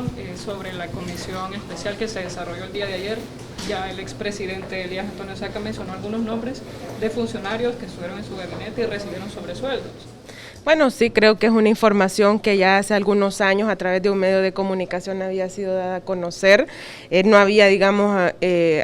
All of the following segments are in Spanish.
información sobre la comisión especial que se desarrolló el día de ayer. Ya el expresidente Elías Antonio Saca mencionó algunos nombres de funcionarios que estuvieron en su gabinete y recibieron sobresueldos. Bueno, sí, creo que es una información que ya hace algunos años a través de un medio de comunicación había sido dada a conocer. No había, digamos,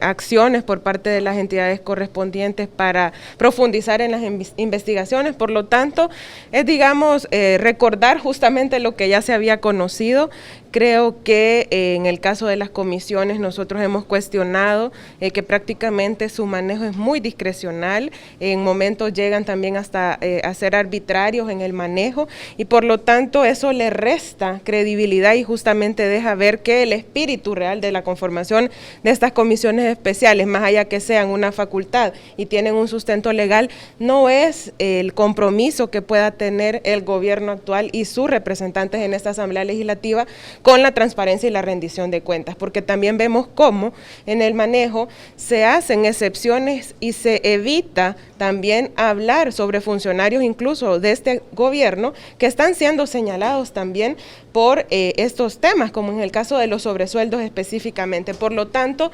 acciones por parte de las entidades correspondientes para profundizar en las investigaciones. Por lo tanto, es, digamos, recordar justamente lo que ya se había conocido. Creo que en el caso de las comisiones nosotros hemos cuestionado que prácticamente su manejo es muy discrecional, en momentos llegan también hasta a ser arbitrarios en el manejo y por lo tanto eso le resta credibilidad y justamente deja ver que el espíritu real de la conformación de estas comisiones especiales, más allá que sean una facultad y tienen un sustento legal, no es el compromiso que pueda tener el gobierno actual y sus representantes en esta Asamblea Legislativa con la transparencia y la rendición de cuentas, porque también vemos cómo en el manejo se hacen excepciones y se evita también hablar sobre funcionarios incluso de este gobierno que están siendo señalados también por estos temas, como en el caso de los sobresueldos específicamente. Por lo tanto,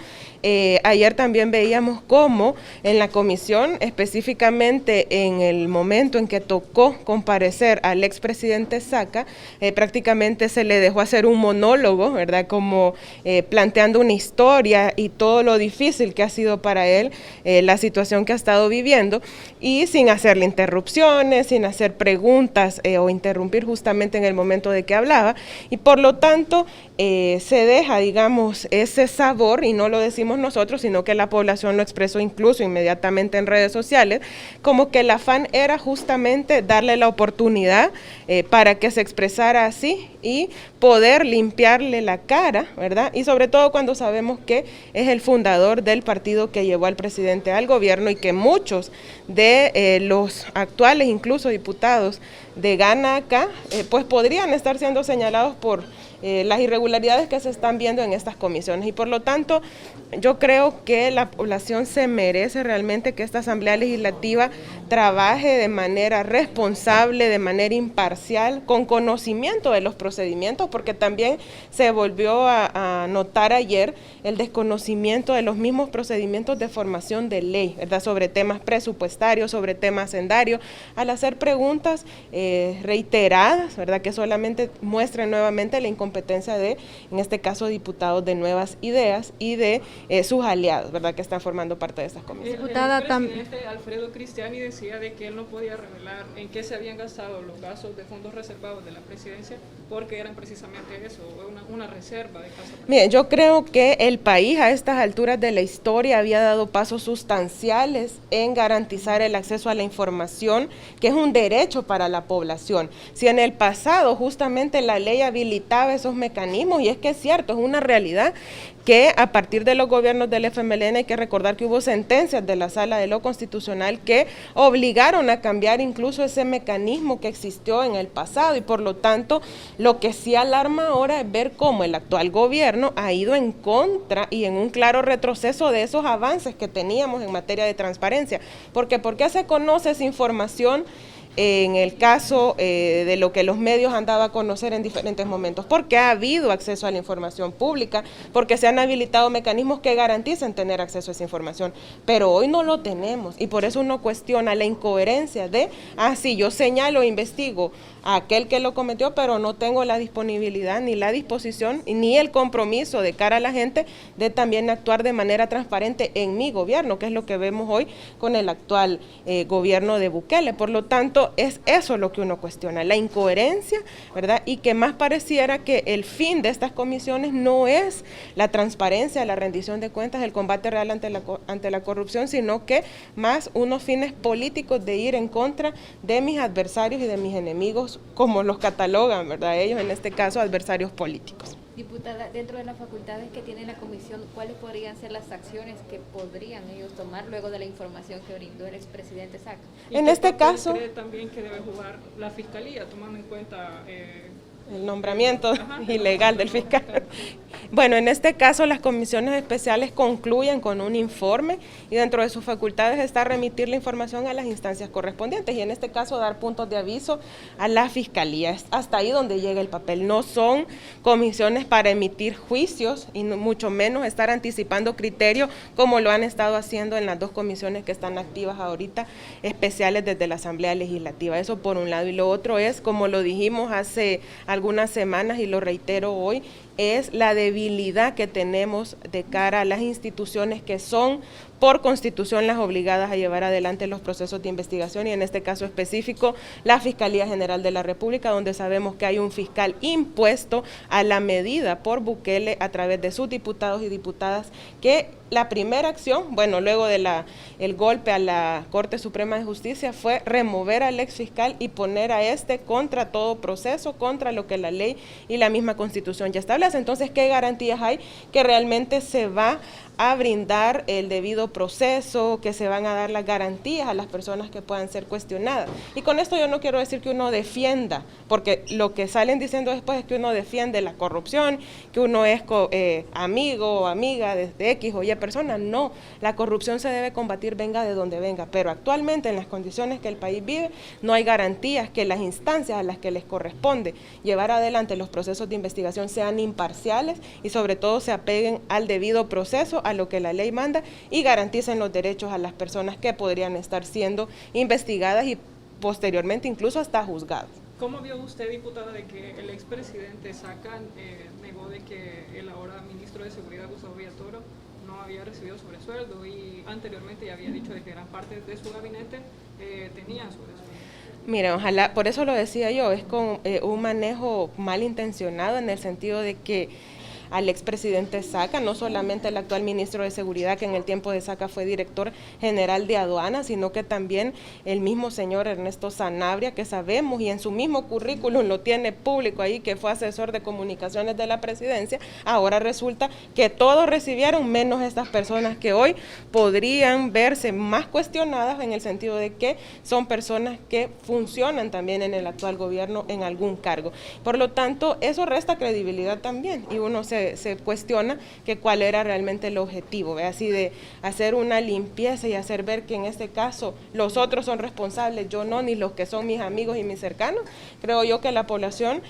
ayer también veíamos cómo en la comisión, específicamente en el momento en que tocó comparecer al expresidente Saca, prácticamente se le dejó hacer un monólogo, ¿verdad? Como planteando una historia y todo lo difícil que ha sido para él la situación que ha estado viviendo y sin hacerle interrupciones, sin hacer preguntas o interrumpir justamente en el momento de que hablaba. Y por lo tanto se deja, digamos, ese sabor, y no lo decimos nosotros, sino que la población lo expresó incluso inmediatamente en redes sociales, como que el afán era justamente darle la oportunidad para que se expresara así y poder limpiarle la cara, ¿verdad? Y sobre todo cuando sabemos que es el fundador del partido que llevó al presidente al gobierno y que muchos de los actuales, incluso diputados de Gana acá, pues podrían estar siendo señalados por las irregularidades que se están viendo en estas comisiones y por lo tanto yo creo que la población se merece realmente que esta Asamblea Legislativa trabaje de manera responsable, de manera imparcial, con conocimiento de los procedimientos, porque también se volvió a notar ayer el desconocimiento de los mismos procedimientos de formación de ley, ¿verdad? Sobre temas presupuestarios, sobre temas hacendarios, al hacer preguntas reiteradas, ¿verdad? Que solamente muestran nuevamente la incompetencia de, en este caso, diputados de Nuevas Ideas y de sus aliados, ¿verdad? Que están formando parte de estas comisiones. Diputada, el presidente Alfredo Cristiani decía de que él no podía revelar en qué se habían gastado los gastos de fondos reservados de la presidencia porque eran precisamente eso, una reserva de casa. Bien, yo creo que el país a estas alturas de la historia había dado pasos sustanciales en garantizar el acceso a la información, que es un derecho para la población. Si en el pasado justamente la ley habilitaba esos mecanismos, y es que es cierto, es una realidad que a partir de los gobiernos del FMLN hay que recordar que hubo sentencias de la Sala de lo Constitucional que obligaron a cambiar incluso ese mecanismo que existió en el pasado y por lo tanto lo que sí alarma ahora es ver cómo el actual gobierno ha ido en contra y en un claro retroceso de esos avances que teníamos en materia de transparencia. Porque ¿por qué se conoce esa información en el caso de lo que los medios han dado a conocer en diferentes momentos? Porque ha habido acceso a la información pública, porque se han habilitado mecanismos que garanticen tener acceso a esa información, pero hoy no lo tenemos y por eso uno cuestiona la incoherencia de, sí, yo señalo e investigo a aquel que lo cometió, pero no tengo la disponibilidad, ni la disposición, ni el compromiso de cara a la gente de también actuar de manera transparente en mi gobierno, que es lo que vemos hoy con el actual gobierno de Bukele. Por lo tanto, es eso lo que uno cuestiona, la incoherencia, ¿verdad? Y que más pareciera que el fin de estas comisiones no es la transparencia, la rendición de cuentas, el combate real ante la corrupción, sino que más unos fines políticos de ir en contra de mis adversarios y de mis enemigos, como los catalogan, ¿verdad? Ellos, en este caso, adversarios políticos. Diputada, dentro de las facultades que tiene la comisión, ¿cuáles podrían ser las acciones que podrían ellos tomar luego de la información que brindó el expresidente Saca? En este caso, ¿cree también que debe jugar la fiscalía, tomando en cuenta el nombramiento ilegal del fiscal? Bueno, en este caso las comisiones especiales concluyen con un informe y dentro de sus facultades está remitir la información a las instancias correspondientes y en este caso dar puntos de aviso a la Fiscalía. Es hasta ahí donde llega el papel. No son comisiones para emitir juicios y mucho menos estar anticipando criterios como lo han estado haciendo en las dos comisiones que están activas ahorita, especiales desde la Asamblea Legislativa. Eso por un lado. Y lo otro es, como lo dijimos hace algunas semanas y lo reitero hoy, es la debilidad que tenemos de cara a las instituciones que son por constitución las obligadas a llevar adelante los procesos de investigación y en este caso específico la Fiscalía General de la República, donde sabemos que hay un fiscal impuesto a la medida por Bukele a través de sus diputados y diputadas que la primera acción, bueno, luego de el golpe a la Corte Suprema de Justicia fue remover al ex fiscal y poner a este contra todo proceso, contra lo que la ley y la misma Constitución ya establece. Entonces, ¿qué garantías hay que realmente se va a brindar el debido proceso, que se van a dar las garantías a las personas que puedan ser cuestionadas? Y con esto yo no quiero decir que uno defienda, porque lo que salen diciendo después es que uno defiende la corrupción, que uno es amigo o amiga de X o Y persona. No, la corrupción se debe combatir venga de donde venga, pero actualmente en las condiciones que el país vive no hay garantías que las instancias a las que les corresponde llevar adelante los procesos de investigación sean imparciales y sobre todo se apeguen al debido proceso, a lo que la ley manda y garanticen los derechos a las personas que podrían estar siendo investigadas y posteriormente incluso hasta juzgadas. ¿Cómo vio usted, diputada, de que el expresidente Saca negó de que el ahora ministro de Seguridad, Gustavo Villatoro, no había recibido sobresueldo y anteriormente ya había dicho de que gran parte de su gabinete tenía sobresueldo? Mira, ojalá, por eso lo decía yo, es con un manejo malintencionado en el sentido de que al expresidente Saca, no solamente el actual ministro de Seguridad, que en el tiempo de Saca fue director general de aduanas, sino que también el mismo señor Ernesto Sanabria, que sabemos y en su mismo currículum lo tiene público ahí, que fue asesor de comunicaciones de la presidencia, ahora resulta que todos recibieron, menos estas personas que hoy podrían verse más cuestionadas en el sentido de que son personas que funcionan también en el actual gobierno en algún cargo. Por lo tanto, eso resta credibilidad también y uno se cuestiona que cuál era realmente el objetivo, ¿ve? Así de hacer una limpieza y hacer ver que en este caso los otros son responsables, yo no, ni los que son mis amigos y mis cercanos. Creo yo que la población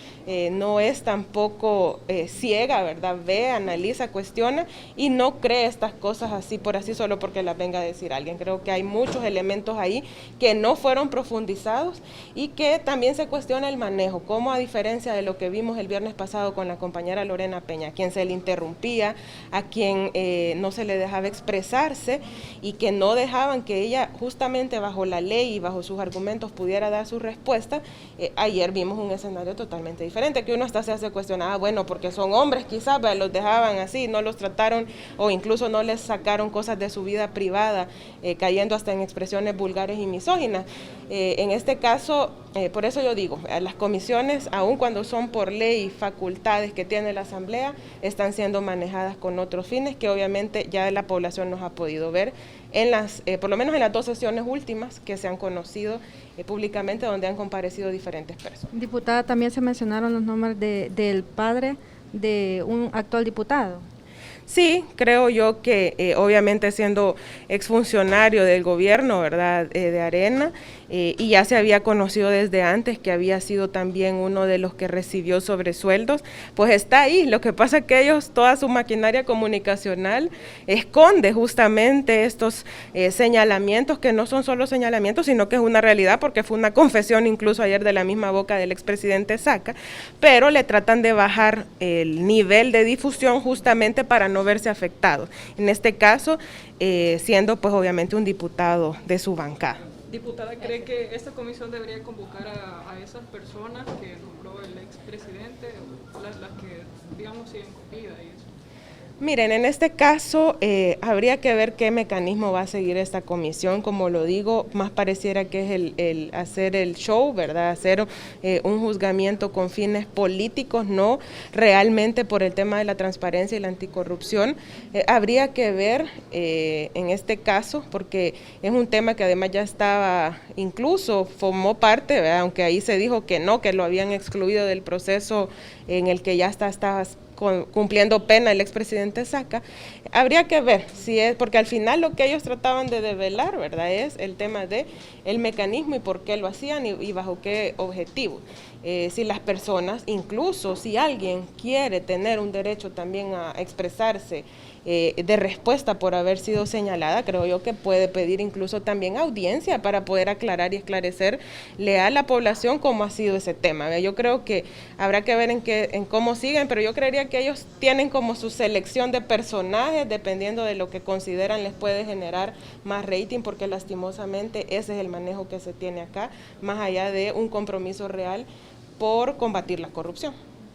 no es tampoco ciega, ¿verdad? Ve, analiza, cuestiona y no cree estas cosas así por así solo porque las venga a decir alguien. Creo que hay muchos elementos ahí que no fueron profundizados y que también se cuestiona el manejo, como a diferencia de lo que vimos el viernes pasado con la compañera Lorena Peña, a quien se le interrumpía, a quien no se le dejaba expresarse y que no dejaban que ella justamente bajo la ley y bajo sus argumentos pudiera dar su respuesta. Ayer vimos un escenario totalmente diferente, que uno hasta se hace cuestionar, bueno, porque son hombres quizás, los dejaban así, no los trataron o incluso no les sacaron cosas de su vida privada, cayendo hasta en expresiones vulgares y misóginas. En este caso, por eso yo digo, las comisiones, aun cuando son por ley facultades que tiene la Asamblea, están siendo manejadas con otros fines que obviamente ya la población nos ha podido ver en por lo menos en las dos sesiones últimas que se han conocido públicamente, donde han comparecido diferentes personas. Diputada, también se mencionaron los nombres del padre de un actual diputado. Sí, creo yo que obviamente siendo exfuncionario del gobierno, ¿verdad?, de Arena, y ya se había conocido desde antes que había sido también uno de los que recibió sobresueldos, pues está ahí. Lo que pasa es que ellos, toda su maquinaria comunicacional esconde justamente estos señalamientos que no son solo señalamientos, sino que es una realidad porque fue una confesión incluso ayer de la misma boca del expresidente Saca, pero le tratan de bajar el nivel de difusión justamente para no verse afectados. En este caso, siendo pues obviamente un diputado de su bancada. Diputada, ¿cree que esta comisión debería convocar a esas personas que nombró el expresidente, las que, digamos, siguen con vida y eso? Miren, en este caso habría que ver qué mecanismo va a seguir esta comisión. Como lo digo, más pareciera que es el hacer el show, ¿verdad? Hacer un juzgamiento con fines políticos, no realmente por el tema de la transparencia y la anticorrupción. Habría que ver en este caso, porque es un tema que además ya estaba, incluso formó parte, ¿verdad? Aunque ahí se dijo que no, que lo habían excluido del proceso en el que ya estaba cumpliendo pena el expresidente Saca, habría que ver si es, porque al final lo que ellos trataban de develar, ¿verdad?, es el tema de el mecanismo y por qué lo hacían y bajo qué objetivo. Si las personas, incluso si alguien quiere tener un derecho también a expresarse de respuesta por haber sido señalada, creo yo que puede pedir incluso también audiencia para poder aclarar y esclarecerle a la población cómo ha sido ese tema. Yo creo que habrá que ver en cómo siguen, pero yo creería que ellos tienen como su selección de personajes dependiendo de lo que consideran les puede generar más rating, porque lastimosamente ese es el manejo que se tiene acá, más allá de un compromiso real por combatir la corrupción.